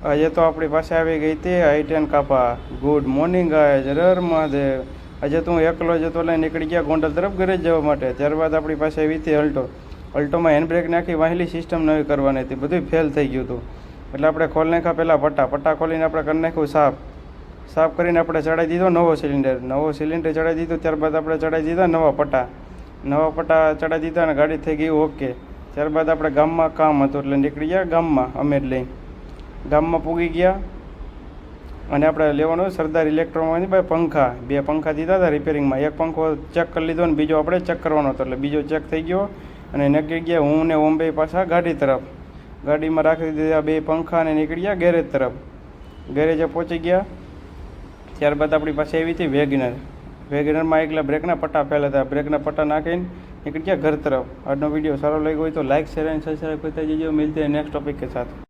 આજે તો આપણી પાસે આવી ગઈ હતી I-10 કાપા. Good morning guys, Har Har Mahadev. આજે તો હું એકલો જ હતો લઈને નીકળી ગયા ગોંડલ તરફ ઘરે જવા માટે. ત્યારબાદ આપણી પાસે આવી હતી અલ્ટો. અલ્ટોમાં હેન્ડ બ્રેક નાખી વાહેલી સિસ્ટમ નવી કરવાની હતી, બધું ફેલ થઈ ગયું હતું. એટલે આપણે ખોલી નાખ્યા પહેલાં પટ્ટા ખોલીને આપણે કરી નાખ્યું સાફ કરીને આપણે ચડાવી દીધો નવો સિલિન્ડર ચડાવી દીધો. ત્યારબાદ આપણે ચડાવી દીધા નવા પટ્ટા ચડાવી દીધા અને ગાડી થઈ ગઈ ઓકે. ત્યારબાદ આપણે ગામમાં કામ હતું એટલે નીકળી ગયા ગામમાં. અમે લઈ ગામમાં પૂગી ગયા અને આપણે લેવાનું સરદાર ઇલેક્ટ્રોમાંથી ભાઈ બે પંખા દીધા હતા રિપેરિંગમાં. એક પંખો ચેક કરી લીધો અને બીજો આપણે ચેક કરવાનો હતો એટલે બીજો ચેક થઈ ગયો અને નીકળી ગયા હું ને ઓમ્બે પાછા ગાડી તરફ. ગાડીમાં રાખી દીધા બે પંખા અને નીકળી ગયા ગેરેજ તરફ. ગેરેજે પહોંચી ગયા. ત્યારબાદ આપણી પાસે આવી હતી વેગનરમાં એકલા બ્રેકના પટ્ટા ફેલ હતા. બ્રેકના પટ્ટા નાખીને નીકળી ગયા ઘર તરફ. આજનો વિડીયો સારો લાગ્યો હોય તો લાઇક શેર અને સબસ્ક્રાઈબ કરતા જજો. મિલતે નેક્સ્ટ ટોપિક કે સાથ.